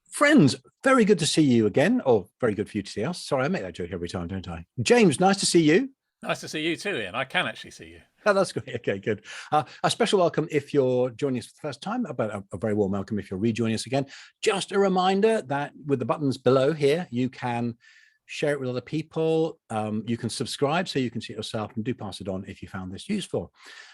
Friends, very good to see you again, or very good for you to see us. Sorry, I make that joke every time, don't I? James, nice to see you. Nice to see you too, Ian. I can actually see you. Oh, that's great. Okay, good. A special welcome if you're joining us for the first time, but a very warm welcome if you're rejoining us again. Just a reminder that with the buttons below here, you can share it with other people. You can subscribe so you can see it yourself, and do pass it on if you found this useful.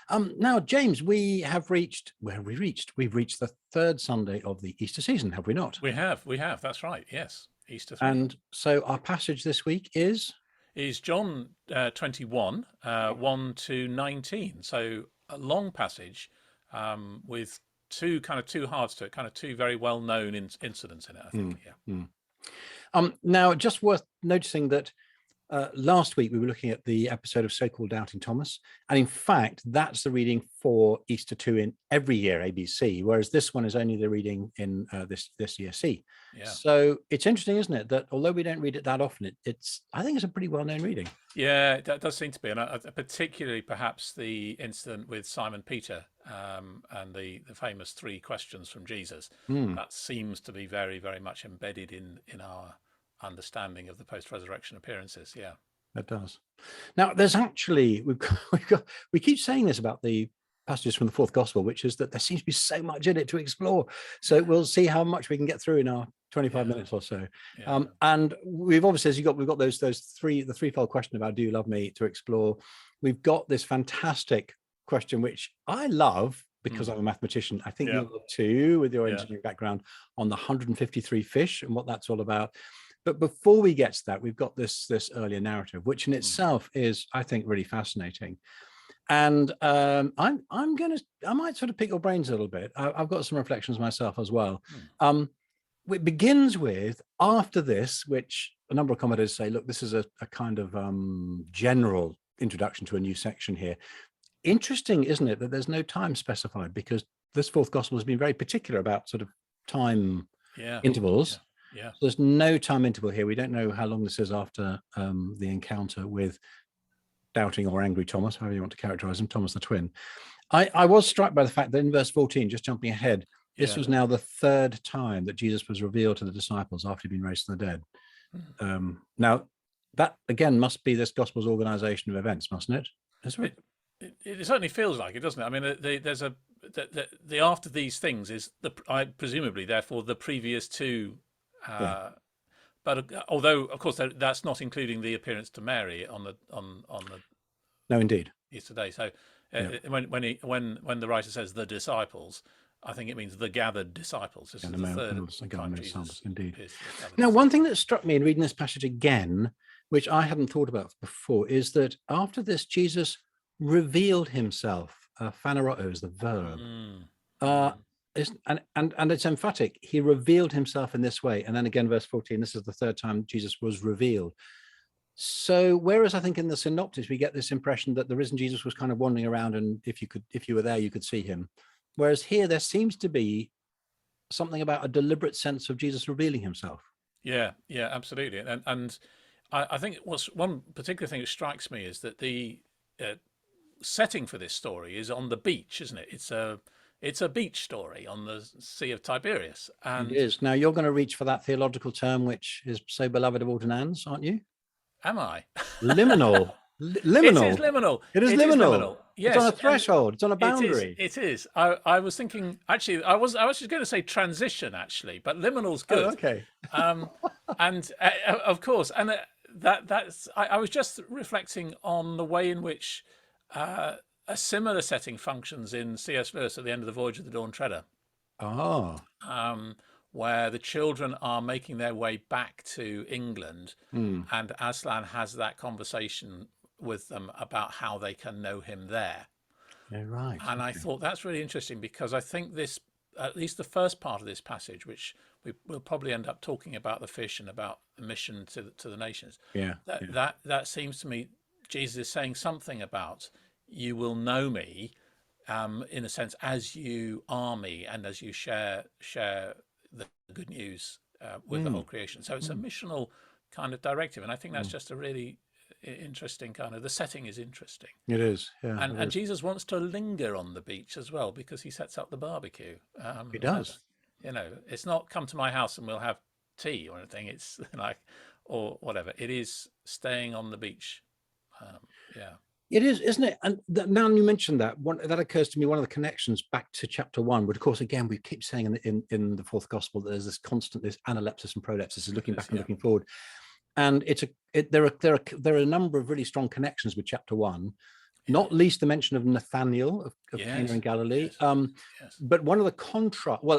Now, James, we have reached where we reached. We've reached the third Sunday of the Easter season, have we not? We have. That's right. Yes, Easter 3 And so our passage this week is John 21, 1 to 19. So a long passage with two halves to it, kind of two very well-known incidents in it, I think. Now, just worth noticing that last week we were looking at the episode of So-Called Doubting Thomas, and in fact that's the reading for Easter 2 in every year ABC, whereas this one is only the reading in this year C. Yeah. So it's interesting, isn't it, that although we don't read it that often, I think it's a pretty well-known reading. Yeah, that does seem to be, and particularly perhaps the incident with Simon Peter and the famous 3 questions from Jesus. That seems to be very, very much embedded in our understanding of the post-resurrection appearances. Yeah, it does. Now, there's actually we keep saying this about the passages from the fourth gospel, which is that there seems to be so much in it to explore. So we'll see how much we can get through in our 25 minutes or so. And we've obviously, we've got the threefold question about do you love me to explore. We've got this fantastic question which I love because I'm a mathmatician. I think you love too, with your engineering background, on the 153 fish and what that's all about. But before we get to that, we've got this earlier narrative, which in itself is, I think, really fascinating. And I might sort of pick your brains a little bit. I've got some reflections myself as well. It begins with, after this, which a number of commentators say, look, this is a kind of general introduction to a new section here. Interesting, isn't it, that there's no time specified, because this fourth gospel has been very particular about sort of time intervals. Yeah. So there's no time interval here. We don't know how long this is after the encounter with doubting or angry Thomas, however you want to characterize him, Thomas the twin. I was struck by the fact that in verse 14, just jumping ahead, this was now the third time that Jesus was revealed to the disciples after he'd been raised from the dead. Now, that again must be this gospel's organization of events, mustn't it? It certainly feels like it, doesn't it? I mean, there's the after these things is presumably therefore the previous 2. But although, of course, that's not including the appearance to Mary on the no, indeed, Easter day. So when the writer says the disciples, I think it means the gathered disciples. This is the third time Jesus indeed. Now, one thing that struck me in reading this passage again, which I hadn't thought about before, is that after this, Jesus revealed himself. Phaneroo is the verb. And it's emphatic. He revealed himself in this way. And then again, verse 14, this is the third time Jesus was revealed. So whereas I think in the synoptics, we get this impression that the risen Jesus was kind of wandering around, and if you were there, you could see him. Whereas here, there seems to be something about a deliberate sense of Jesus revealing himself. Yeah, absolutely. And I think what's one particular thing that strikes me is that the setting for this story is on the beach, isn't it? It's a beach story on the Sea of Tiberias. And it is. Now, you're going to reach for that theological term, which is so beloved of Alton, aren't you? Am I? Liminal. Liminal. It is liminal. It is liminal. Yes. It's on a threshold. It's on a boundary. It is. I was thinking, actually, I was just going to say transition, actually, but liminal's good. Oh, okay. And of course, and I was just reflecting on the way in which a similar setting functions in C.S. Lewis at the end of the Voyage of the Dawn Treader. Where the children are making their way back to England, and Aslan has that conversation with them about how they can know him there. Yeah, right. And I thought that's really interesting, because I think this, at least the first part of this passage, which we'll probably end up talking about the fish and about the mission to the nations. That seems to me Jesus is saying something about, you will know me, in a sense, as you are me, and as you share the good news with the whole creation. So it's a missional kind of directive, and I think that's just a really interesting kind of, the setting is interesting. It is, yeah. And, and Jesus wants to linger on the beach as well, because he sets up the barbecue. He does. It's not come to my house and we'll have tea or anything. It's like, or whatever. It is staying on the beach. Yeah. It is, isn't it? And now you mentioned that, that occurs to me, one of the connections back to chapter 1, but of course, again, we keep saying in the fourth gospel that there's this constant, this analepsis and prolepsis, is looking back and looking forward. And there are a number of really strong connections with chapter 1, not least the mention of Nathaniel of Cana in Galilee. But one of the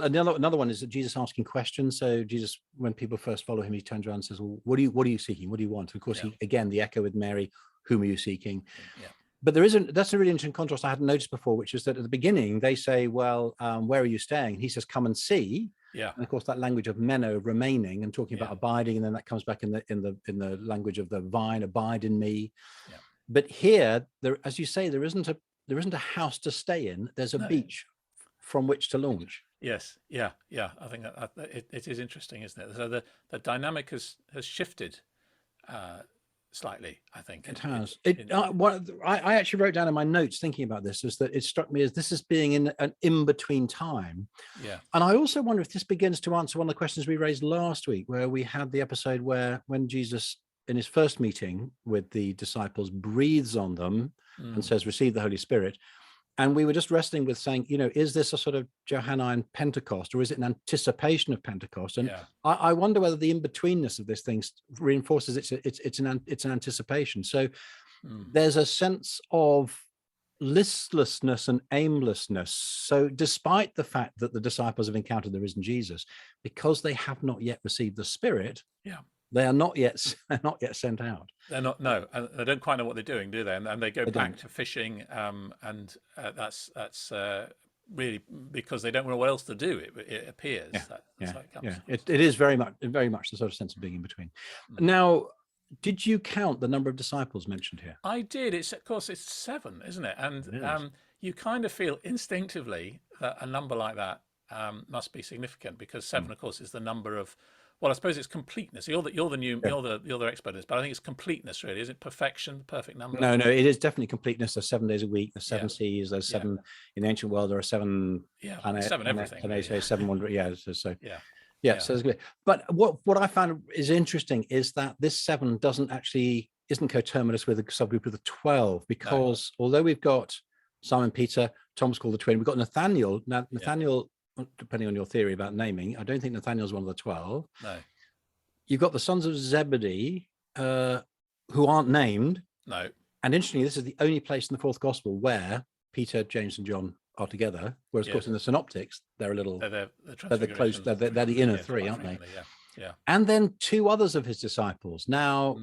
another one is that Jesus asking questions. So Jesus, when people first follow him, he turns around and says, well, what are you seeking? What do you want? And of course, again, the echo with Mary, whom are you seeking? But that's a really interesting contrast I hadn't noticed before, which is that at the beginning they say, well, where are you staying? And he says, come and see. And of course, that language of meno, remaining, and talking about abiding, and then that comes back in the language of the vine, abide in me. But here, as you say, there isn't a house to stay in. There's a beach from which to launch. Yes. Yeah. I think that it is interesting, isn't it? So the dynamic has shifted slightly, I think. It has. I actually wrote down in my notes thinking about this, is that it struck me as this is being in an in-between time. And I also wonder if this begins to answer one of the questions we raised last week, where we had the episode when Jesus, in his first meeting with the disciples, breathes on them and says, receive the Holy Spirit. And we were just wrestling with saying, is this a sort of Johannine Pentecost, or is it an anticipation of Pentecost? And I wonder whether the in-betweenness of this thing reinforces it's an anticipation. So there's a sense of listlessness and aimlessness. So despite the fact that the disciples have encountered the risen Jesus, because they have not yet received the Spirit, they are not yet sent out. They're not. No, and they don't quite know what they're doing, do they? And they go back to fishing, and that's really because they don't know what else to do. It appears. It is very much the sort of sense of being in between. Now, did you count the number of disciples mentioned here? I did. Of course, it's 7, isn't it? And you kind of feel instinctively that a number like that must be significant, because 7, of course, is the number of. Well, I suppose it's completeness. You're the expert in this, but I think it's completeness, really. Is it perfection, perfect number? No, it is definitely completeness. There's 7 days a week. There's 7 seas. There's 7 in the ancient world. There are 7 planets. 7 everything. Really. 7 wonder. So So it's good. But what I found is interesting is that this 7 isn't coterminous with a subgroup of the 12, because although we've got Simon Peter, Thomas called the twin, we've got Nathaniel. Now Nathaniel. Depending on your theory about naming, I don't think Nathaniel's one of the 12. No. You've got the sons of Zebedee, who aren't named. No. And interestingly, this is the only place in the fourth gospel where Peter, James, and John are together. Whereas, of course, in the synoptics, they're a little. They're the close. They're the inner 3, aren't they? Yeah. And then 2 others of his disciples. Now,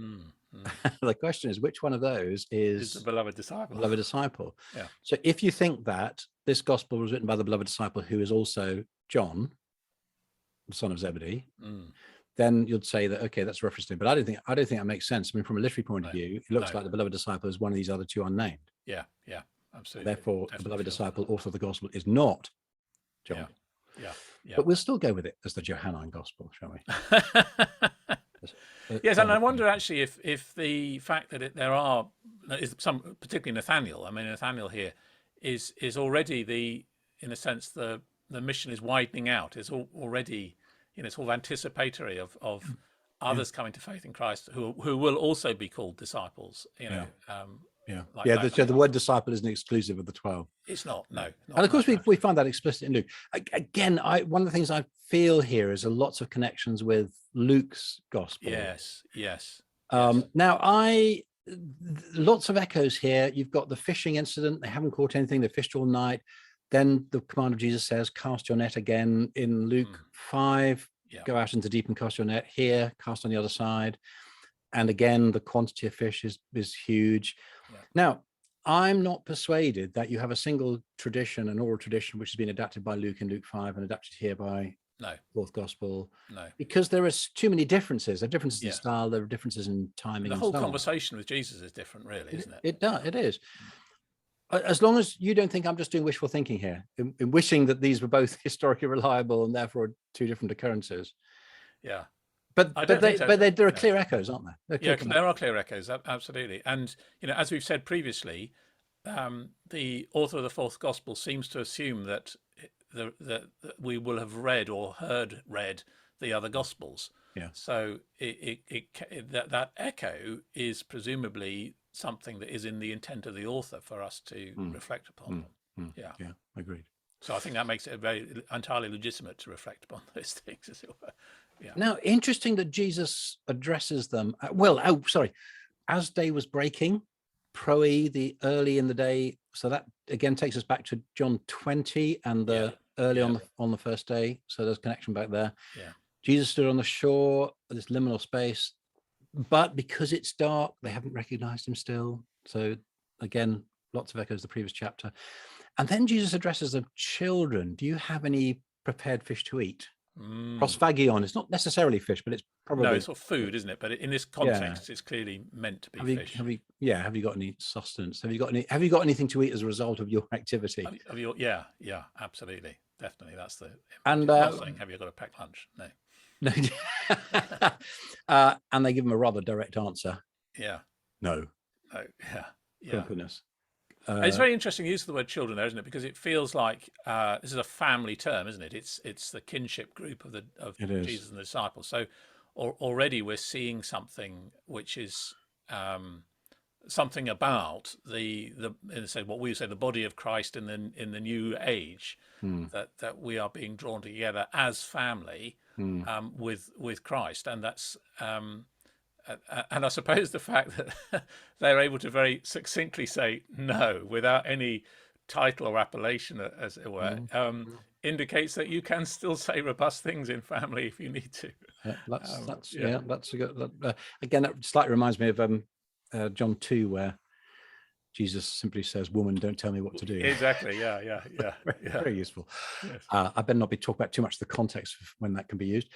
the question is, which one of those is the beloved disciple? Beloved disciple. Yeah. So if you think that this gospel was written by the beloved disciple, who is also John, the son of Zebedee, then you'd say that, okay, that's referenced to him. But I don't think that makes sense. I mean, from a literary point of view, it looks like the beloved disciple is one of these other 2 unnamed. Yeah, absolutely. Therefore, the beloved disciple, author of the gospel, is not John. Yeah. But we'll still go with it as the Johannine gospel, shall we? Yes, and I wonder actually if the fact that there are some, particularly Nathaniel. I mean, Nathaniel here is already in a sense the mission is widening out. It's already it's all anticipatory of others coming to faith in Christ who will also be called disciples. The word disciple isn't exclusive of the 12. It's not. No. And of course, we find that explicit in Luke. Again, one of the things I feel here is lots of connections with Luke's gospel. Yes. Now, lots of echoes here. You've got the fishing incident. They haven't caught anything. They fished all night. Then the command of Jesus says, cast your net again. In Luke 5, go out into deep and cast your net. Here, cast on the other side. And again, the quantity of fish is huge. Now, I'm not persuaded that you have a single tradition, an oral tradition, which has been adapted by Luke in Luke 5 and adapted here by fourth gospel. No. Because there are too many differences. There are differences in style, there are differences in timing. The whole conversation with Jesus is different, really, isn't it? It is. As long as you don't think I'm just doing wishful thinking here, in wishing that these were both historically reliable and therefore 2 different occurrences. Yeah. But there are clear echoes, aren't there? There are clear echoes, absolutely. And as we've said previously, the author of the fourth gospel seems to assume that that we will have read or heard read the other Gospels. Yeah. So that echo is presumably something that is in the intent of the author for us to reflect upon. Yeah. Yeah. Agreed. So I think that makes it entirely legitimate to reflect upon those things, as it were. Yeah. Now, interesting that Jesus addresses them. As day was breaking, the early in the day. So that again takes us back to John 20 and the early on the first day. So there's connection back there. Yeah. Jesus stood on the shore, this liminal space, but because it's dark, they haven't recognized him still. So again, lots of echoes the previous chapter. And then Jesus addresses the children. Do you have any prepared fish to eat? Prosphagion. It's not necessarily fish, but it's probably no, it's sort of food, isn't it? But in this context, it's clearly meant to be fish. Have you got any sustenance? Have you got anything to eat as a result of your activity? Yeah, absolutely, definitely. That's the and not saying have you got a packed lunch? No. And they give him a rather direct answer. Yeah. No. Yeah. Goodness. It's very interesting use of the word children there, isn't it? Because it feels like this is a family term, isn't it? It's the kinship group of Jesus and the disciples. So already we're seeing something which is something about what we say the body of Christ in the new age, that we are being drawn together as family with Christ, and that's. And I suppose the fact that they're able to very succinctly say no without any title or appellation, as it were, indicates that you can still say robust things in family if you need to. That's a good. Again, that slightly reminds me of John 2, where Jesus simply says, "Woman, don't tell me what to do." Exactly. Yeah. Very useful. Yes. I better not be talking about too much the context of when that can be used.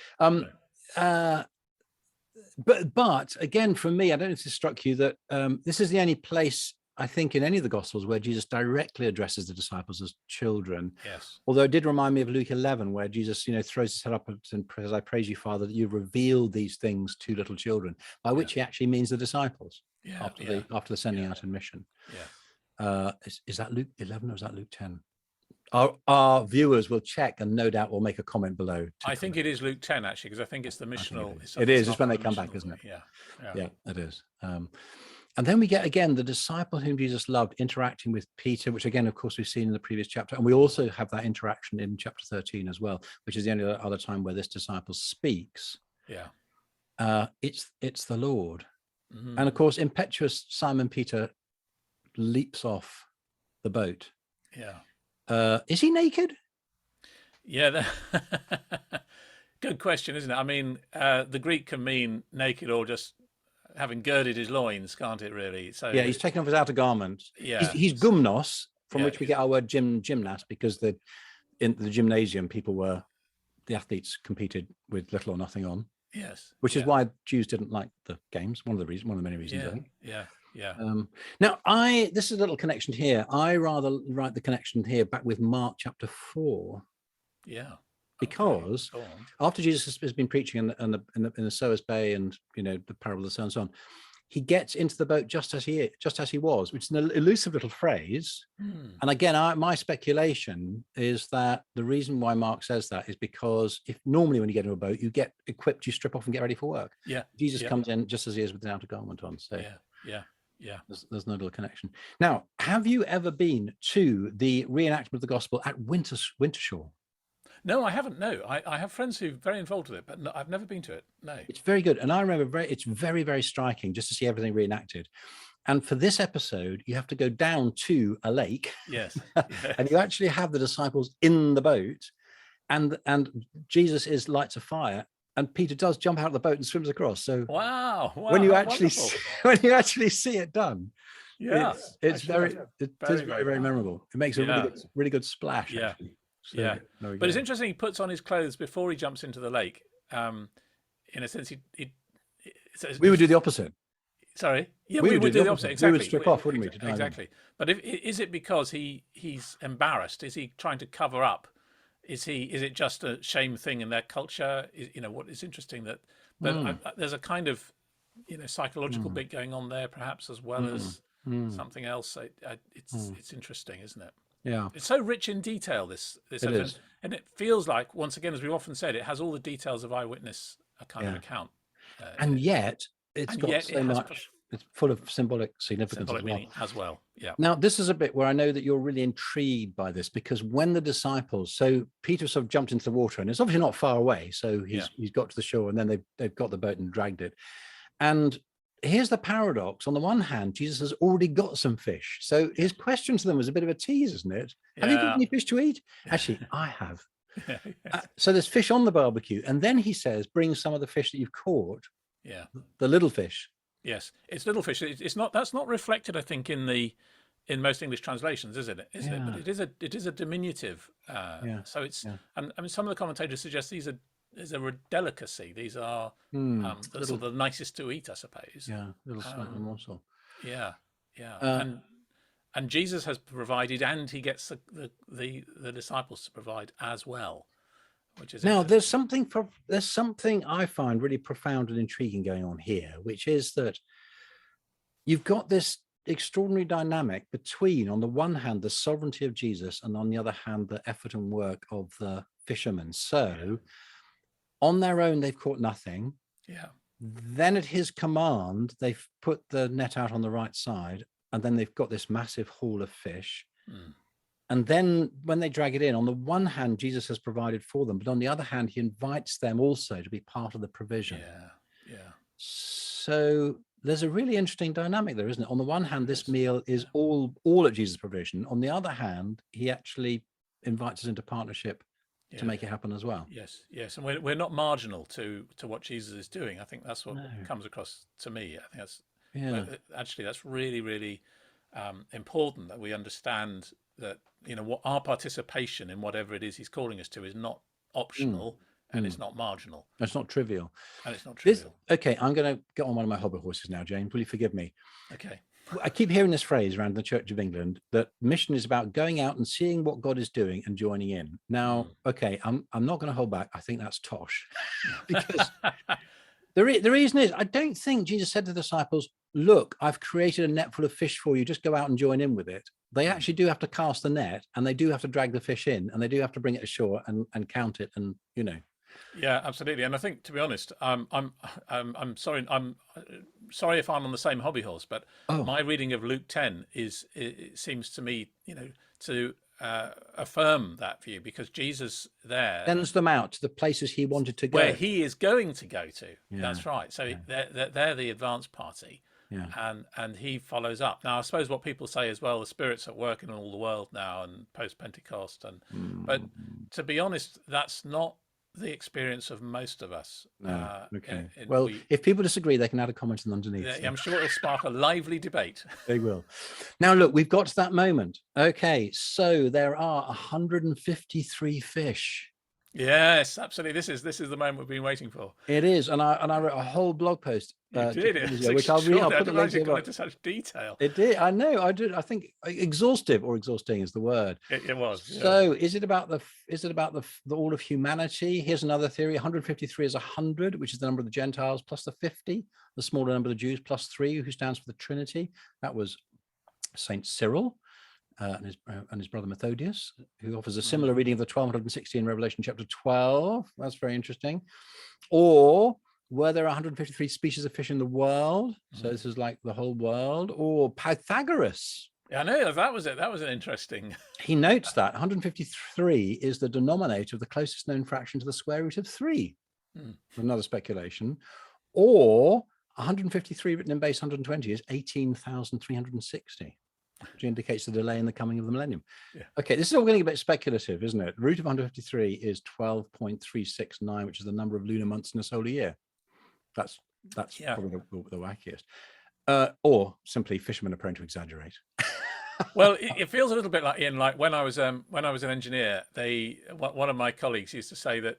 But again, for me, I don't know if this struck you that this is the only place I think in any of the Gospels where Jesus directly addresses the disciples as children. Yes. Although it did remind me of Luke 11, where Jesus, throws his head up and says, "I praise you, Father, that you've revealed these things to little children," by which he actually means the disciples after the sending out in mission. Yeah. Is that Luke 11 or is that Luke 10? Our viewers will check and no doubt will make a comment below. I think it is Luke 10 actually, because I think it's the missional. It is. It's when they come back, isn't it? Yeah, it is. And then we get again the disciple whom Jesus loved interacting with Peter, which again, of course, we've seen in the previous chapter, and we also have that interaction in chapter 13 as well, which is the only other time where this disciple speaks. Yeah. It's the Lord, and of course, impetuous Simon Peter leaps off the boat. Yeah. Is he naked? Yeah. Good question, isn't it? I mean, the Greek can mean naked or just having girded his loins, can't it? Really. So he's taken off his outer garment. Yeah. He's gumnos, from which we get our word gymnast, because in the gymnasium, the athletes competed with little or nothing on. Yes. Which is why Jews didn't like the games. One of the many reasons, I think. Yeah. Now, this is a little connection here. I rather write the connection here back with Mark chapter 4. Yeah. Because after Jesus has been preaching in the Sower's Bay and the parable of the sower and so on, he gets into the boat just as he was, which is an elusive little phrase. And again, my speculation is that the reason why Mark says that is because if normally when you get into a boat, you get equipped, you strip off and get ready for work. Yeah. Jesus comes in just as he is with the outer garment on. So yeah. There's no little connection. Now, have you ever been to the reenactment of the gospel at Wintershore? No, I haven't. No, I have friends who are very involved with it, but no, I've never been to it. No, it's very good, and I remember it's very, very striking just to see everything reenacted. And for this episode, you have to go down to a lake. Yes, and you actually have the disciples in the boat, and Jesus lights a fire, and Peter does jump out of the boat and swims across. So wow, when you actually see it done, it's very memorable. It makes a really good splash. Yeah. Actually. So, but it's interesting. He puts on his clothes before he jumps into the lake. In a sense, we would do the opposite. Sorry, we would do the opposite. Exactly, we would strip off, wouldn't we? Exactly. But is it because he's embarrassed? Is he trying to cover up? Is it just a shame thing in their culture? What is interesting that, but there's a kind of psychological bit going on there, perhaps as well as something else. It's interesting, isn't it? Yeah, It's so rich in detail, this it episode, is. and it feels like, once again, as we've often said, it has all the details of eyewitness kind of Yeah. account And in it, yet it's and got yet it so has much, it's full of symbolic significance as symbolic well. meaning as well. Yeah. Now, this is a bit where I know that you're really intrigued by this, because when the disciples, so Peter sort of jumped into the water, and it's obviously not far away, so he's got to the shore, and then they've got the boat and dragged it. And here's the paradox: on the one hand, Jesus has already got some fish, so his question to them was a bit of a tease, isn't it? Have you got any fish to eat? Actually, I have. So there's fish on the barbecue, and then he says, bring some of the fish that you've caught. Yeah. The little fish. Yes, it's little fish. It's not, that's not reflected, I think, in most English translations, is it? But it is a diminutive. So it's, and I mean, some of the commentators suggest these are is a delicacy. These are the sort of the nicest to eat, I suppose. Yeah, little slightly morsel. Yeah, yeah, and Jesus has provided, and he gets the disciples to provide as well, which is now there's something I find really profound and intriguing going on here, which is that you've got this extraordinary dynamic between, on the one hand, the sovereignty of Jesus, and on the other hand, the effort and work of the fishermen. So on their own, they've caught nothing. Yeah. Then at his command, they've put the net out on the right side, and then they've got this massive haul of fish. And then when they drag it in, on the one hand, Jesus has provided for them, but on the other hand, he invites them also to be part of the provision. Yeah. So there's a really interesting dynamic there, isn't it? On the one hand, this meal is all at Jesus' provision. On the other hand, he actually invites us into partnership to make it happen as well. Yes, and we're not marginal to what Jesus is doing. I think that's what comes across to me. I think that's actually that's really, really important, that we understand that, you know, what our participation in whatever it is he's calling us to is not optional, and it's not marginal. It's not trivial. And it's not trivial. Okay, I'm going to get on one of my hobby horses now, James. Will you forgive me? Okay. I keep hearing this phrase around the Church of England, that mission is about going out and seeing what God is doing and joining in. Now, okay, I'm not going to hold back. I think that's tosh, because the reason is, I don't think Jesus said to the disciples, look, I've created a net full of fish for you, just go out and join in with it. They actually do have to cast the net, and they do have to drag the fish in, and they do have to bring it ashore and count it, and you know. Yeah, absolutely. And I think, to be honest, I'm sorry. I'm sorry if I'm on the same hobby horse, but my reading of Luke 10 it seems to me, you know, to affirm that view, because Jesus there sends them out to the places he wanted to go, where he is going to go to. That's right. So they're the advanced party. And he follows up. Now, I suppose what people say as well, the Spirit's at work in all the world now, and post Pentecost, but to be honest, that's not the experience of most of us. Okay. Well, if people disagree, they can add a comment underneath. I'm sure it'll spark a lively debate. They will. Now, look, we've got to that moment. Okay, so there are 153 fish. Yes, absolutely. This is the moment we've been waiting for. It is, and I wrote a whole blog post. You did it, which I'll put the link into such detail. It did. I know. I did. I think exhaustive or exhausting is the word. It was. So, is it about the all of humanity? Here's another theory: 153 is 100, which is the number of the Gentiles, plus the 50, the smaller number of the Jews, plus 3, who stands for the Trinity. That was Saint Cyril. And his brother Methodius, who offers a similar reading of the 1260 in Revelation chapter 12. That's very interesting. Or were there 153 species of fish in the world? So this is like the whole world. Or Pythagoras. Yeah, I know, that was it. That was an interesting. He notes that 153 is the denominator of the closest known fraction to the square root of 3. Another speculation. Or 153 written in base 120 is 18,360. Which indicates the delay in the coming of the millennium. Okay, this is all getting a bit speculative, isn't it? The root of 153 is 12.369, which is the number of lunar months in a solar year. That's probably the wackiest. Or simply, fishermen are prone to exaggerate. Well, it feels a little bit like, Ian, like when I was an engineer, one of my colleagues used to say that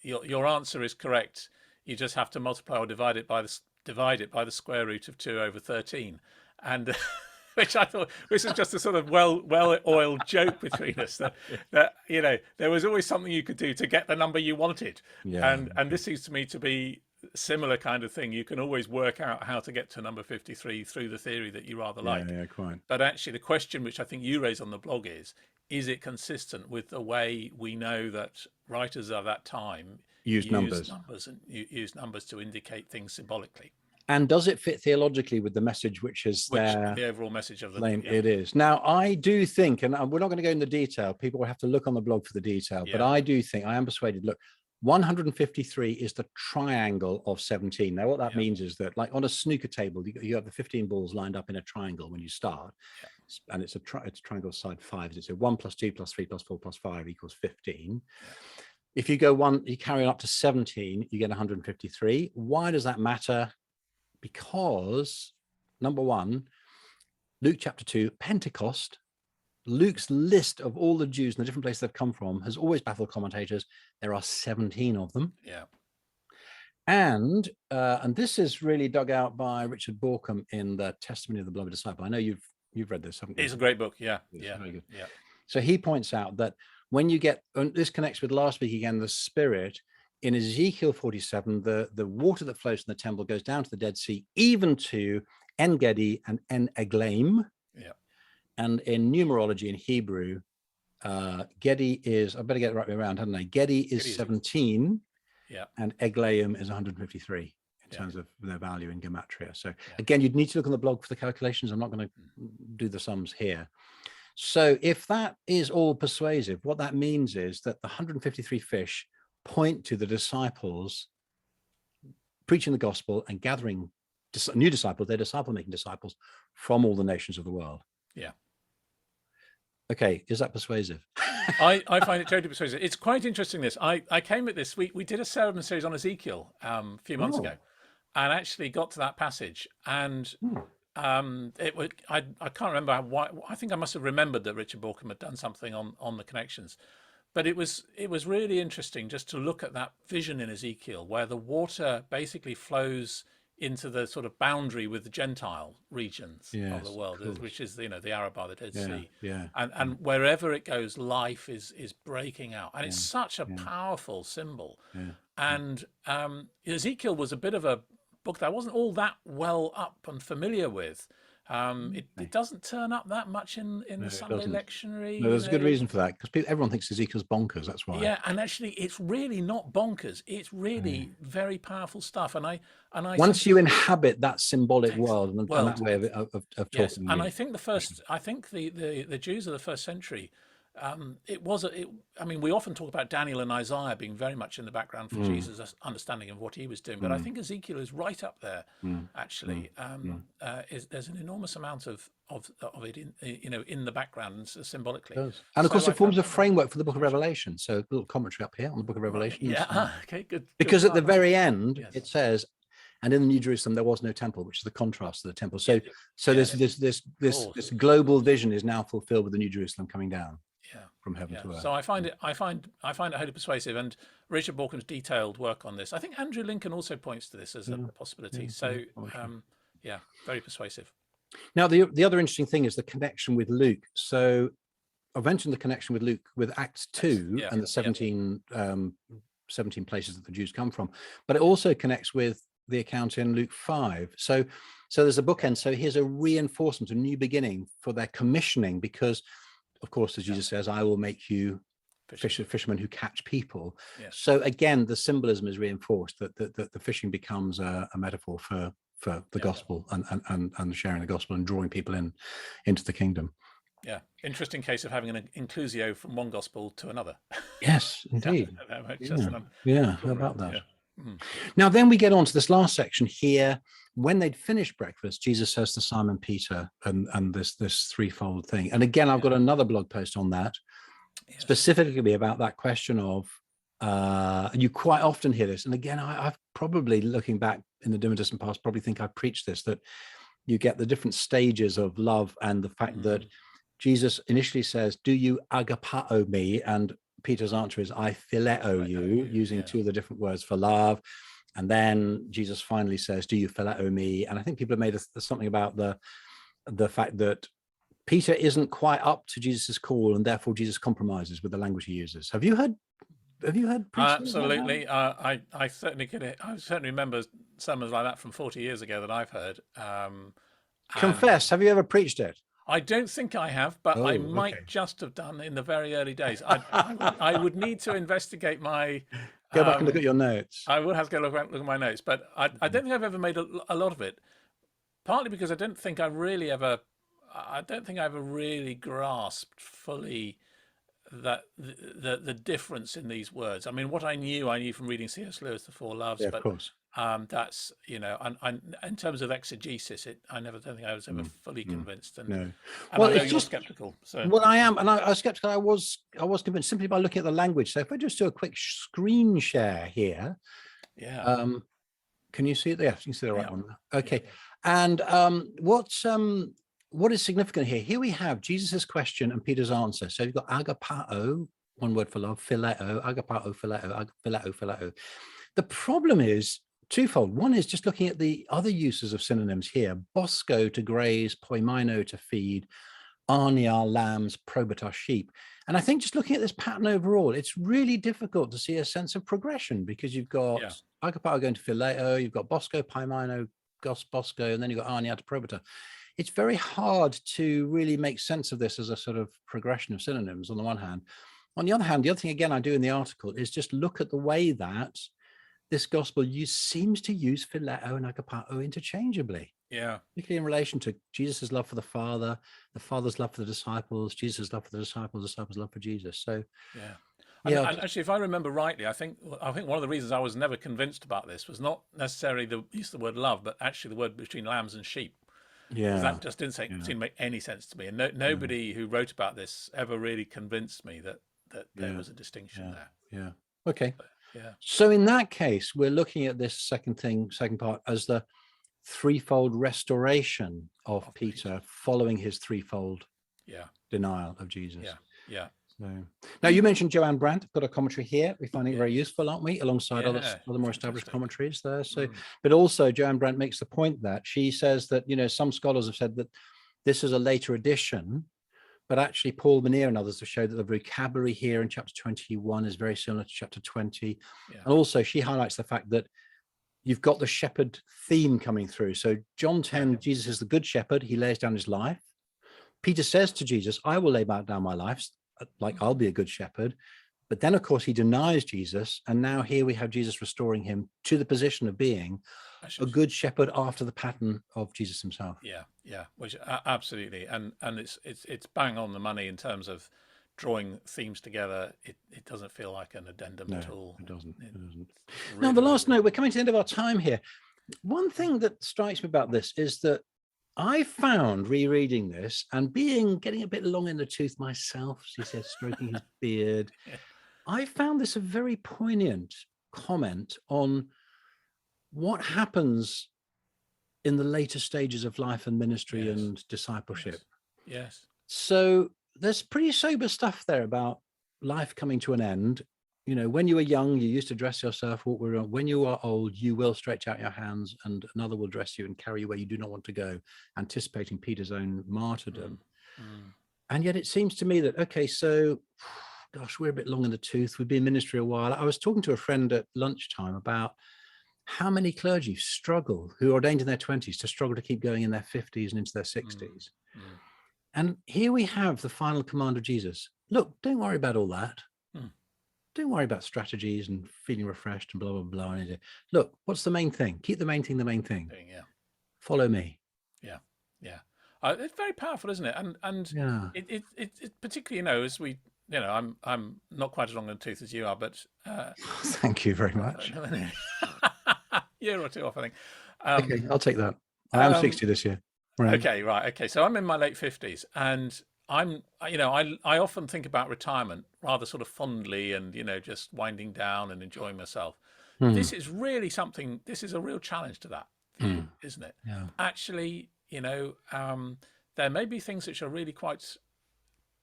your answer is correct. You just have to multiply or divide it by the square root of 2 over 13, and. Which I thought, this is just a sort of well-oiled joke between us, that you know, there was always something you could do to get the number you wanted, and this seems to me to be a similar kind of thing. You can always work out how to get to number 53 through the theory that you rather like. Yeah, quite. But actually, the question which I think you raise on the blog is is it consistent with the way we know that writers of that time Use use numbers. numbers and use numbers to indicate things symbolically? And does it fit theologically with the message, which is the overall message of the claim? It is. Now, I do think, and we're not going to go into detail, people will have to look on the blog for the detail, but I do think, I am persuaded, look, 153 is the triangle of 17. Now, what that means is that, like on a snooker table, you have the 15 balls lined up in a triangle when you start, and it's a triangle side 5. It's a 1 + 2 + 3 + 4 + 5 = 15. If you go you carry on up to 17, you get 153. Why does that matter? Because, number one, Luke chapter 2, Pentecost, Luke's list of all the Jews and the different places they've come from has always baffled commentators. There are 17 of them. Yeah. And this is really dug out by Richard Borkham in the Testimony of the Beloved Disciple. I know you've read this, haven't you? It's a great book. Yeah. Very good. Yeah. So he points out that when you get, and this connects with last week again, the Spirit, in Ezekiel 47, the water that flows from the temple goes down to the Dead Sea, even to En Gedi and En Eglaim. Yeah. And in numerology in Hebrew, Gedi is, I better get it right way around, haven't I? Gedi is 17, and Eglaim is 153 in terms of their value in gematria. So again, you'd need to look on the blog for the calculations. I'm not going to do the sums here. So if that is all persuasive, what that means is that the 153 fish point to the disciples preaching the gospel and gathering new disciples, they're disciple-making disciples from all the nations of the world. Yeah. Okay, is that persuasive? I find it totally persuasive. It's quite interesting, this. I came at this, we did a sermon series on Ezekiel a few months ago, and actually got to that passage, and I can't remember why. I think I must have remembered that Richard Borkham had done something on the connections, but it was really interesting just to look at that vision in Ezekiel where the water basically flows into the sort of boundary with the Gentile regions of the world, which is the Arabah, the Dead Sea, and wherever it goes, life is breaking out, and it's such a powerful symbol. And Ezekiel was a bit of a book that I wasn't all that well up and familiar with. It doesn't turn up that much in the Sunday lectionary. No, there's a good reason for that, because everyone thinks Ezekiel's bonkers. That's why. Yeah, and actually, it's really not bonkers. It's really very powerful stuff. And I once you inhabit that symbolic world and that way of talking. Yes, and I think the Jews of the first century. I mean, we often talk about Daniel and Isaiah being very much in the background for Jesus' understanding of what he was doing, but I think Ezekiel is right up there. Actually, there's an enormous amount of it in the background and symbolically. And of course, it forms a framework for the Book of Revelation. So a little commentary up here on the Book of Revelation. Yeah. Okay. Good. Because at the very end, it says, and in the New Jerusalem there was no temple, which is the contrast to the temple. So this global vision is now fulfilled with the New Jerusalem coming down from heaven to earth. So I find it highly persuasive, and Richard Borkham's detailed work on this. I think Andrew Lincoln also points to this as a possibility. So very persuasive. Now the other interesting thing is the connection with Luke. So I've mentioned the connection with Luke with Acts 2 and the 17 places that the Jews come from, but it also connects with the account in Luke 5. So there's a bookend. So here's a reinforcement, a new beginning for their commissioning, because of course, as Jesus says, I will make you fishermen who catch people. So again, the symbolism is reinforced that the fishing becomes a metaphor for the gospel and sharing the gospel and drawing people into the kingdom. Yeah, interesting case of having an inclusio from one gospel to another. Yes, indeed. How about that? Now, then we get on to this last section here. When they'd finished breakfast, Jesus says to Simon Peter, and this threefold thing. And again, I've got another blog post on that, specifically about that question of, and you quite often hear this. And again, I've probably, looking back in the dim and distant past, probably think I preached this, that you get the different stages of love, and the fact that Jesus initially says, do you agapao me? And Peter's answer is, I phileo you, using two of the different words for love. And then Jesus finally says, do you phileo me? And I think people have made something about the fact that Peter isn't quite up to Jesus's call, and therefore Jesus compromises with the language he uses. Have you heard absolutely. I certainly can. I certainly remember sermons like that from 40 years ago that I've heard. Confess, have you ever preached it? I don't think I have, but I might just have done in the very early days. I would need to investigate my. Go back and look at your notes. I will have to look at my notes, but I don't think I've ever made a lot of it. Partly because I don't think I ever really grasped fully that the difference in these words. I mean, what I knew from reading C.S. Lewis, The Four Loves, Yeah, of but course. that's, in terms of exegesis, I never don't think I was ever fully convinced. And, No. and Well, I know it's you're just skeptical. So well, I am, and I was skeptical. I was convinced simply by looking at the language. So if I just do a quick screen share here, yeah, can you see it? Yes, you can see the right yeah, one. Okay. yeah, And what is significant here? Here we have Jesus's question and Peter's answer. So you've got agapao, one word for love, phileo, agapao, phileo, phileo, phileo. The problem is twofold. One is just looking at the other uses of synonyms here: bosco to graze, poimino to feed, arnia lambs, probatos sheep. And I think just looking at this pattern overall, it's really difficult to see a sense of progression, because you've got agapao going to phileo, you've got bosco, poimino, bosco, and then you've got arnia to probata. It's very hard to really make sense of this as a sort of progression of synonyms on the one hand. On the other hand, the other thing, again, I do in the article is just look at the way that this gospel seems to use phileo and agapao interchangeably. yeah. Particularly in relation to Jesus' love for the Father's love for the disciples, Jesus' love for the disciples' love for Jesus. So, Yeah. And yeah, actually, if I remember rightly, I think one of the reasons I was never convinced about this was not necessarily the use of the word love, but actually the word between lambs and sheep, because that just didn't seem to make any sense to me. And nobody who wrote about this ever really convinced me that there was a distinction there. Yeah. Okay. But, yeah. So in that case, we're looking at this second part as the threefold restoration of Peter following his threefold denial of Jesus. Yeah. So, now you mentioned Joanne Brandt. I've got a commentary here. We're finding it very useful, aren't we? Alongside other more established commentaries there. So, but also Joanne Brandt makes the point that she says that, some scholars have said that this is a later addition, but actually Paul Manier and others have showed that the vocabulary here in chapter 21 is very similar to chapter 20. And also she highlights the fact that you've got the shepherd theme coming through. So John 10, Jesus is the good shepherd. He lays down his life. Peter says to Jesus, I will lay down my life, like I'll be a good shepherd. But then, of course, he denies Jesus. And now here we have Jesus restoring him to the position of being a good shepherd after the pattern of Jesus himself. Yeah, which absolutely. And it's bang on the money in terms of drawing themes together. It doesn't feel like an addendum at all. It doesn't. Really, now, the last note, we're coming to the end of our time here. One thing that strikes me about this is that I found rereading this and getting a bit long in the tooth myself, as he says, stroking his beard. I found this a very poignant comment on what happens in the later stages of life and ministry and discipleship. Yes. So there's pretty sober stuff there about life coming to an end. When you were young, you used to dress yourself. When you are old, you will stretch out your hands and another will dress you and carry you where you do not want to go, anticipating Peter's own martyrdom. And yet it seems to me that, okay, so, gosh, we're a bit long in the tooth. We've been in ministry a while. I was talking to a friend at lunchtime about how many clergy who are ordained in their 20s to struggle to keep going in their 50s and into their 60s. And here we have the final command of Jesus. Look, don't worry about all that. Don't worry about strategies and feeling refreshed and blah, blah, blah. Look, what's the main thing? Keep the main thing the main thing. Follow me. Yeah. It's very powerful, isn't it? And it particularly, as we, I'm not quite as long in the tooth as you are, but thank you very much. Year or two off, I think. Okay, I'll take that. I am 60 this year. Right. Okay. So I'm in my late 50s, and I often think about retirement rather sort of fondly, and just winding down and enjoying myself. This is really something. This is a real challenge to that view, isn't it? Yeah. Actually, there may be things which are really quite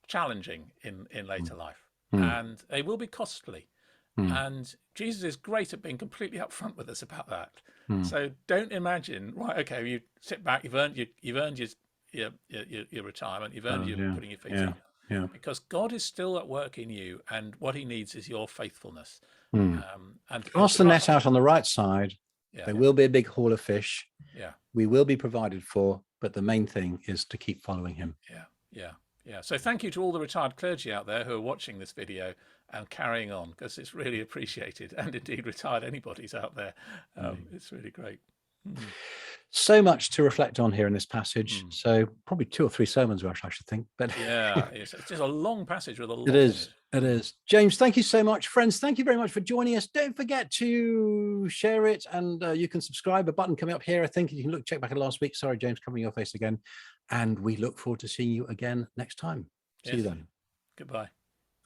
challenging in later life, and they will be costly. And Jesus is great at being completely upfront with us about that. So don't imagine, right? Okay, you sit back. You've earned your retirement. You've earned your putting your feet up. Yeah. Because God is still at work in you, and what He needs is your faithfulness. And cast the net out on the right side. There will be a big haul of fish. Yeah. We will be provided for, but the main thing is to keep following him. Yeah. So thank you to all the retired clergy out there who are watching this video and carrying on, because it's really appreciated, and indeed retired anybody's out there. It's really great. So much to reflect on here in this passage. So probably 2 or 3 sermons, Rush, I should think. But yeah, it's just a long passage with a lot it is. in it. It is. James, thank you so much. Friends, thank you very much for joining us. Don't forget to share it, and you can subscribe. A button coming up here, I think. You can check back at last week. Sorry, James, covering your face again. And we look forward to seeing you again next time. See you then. Goodbye.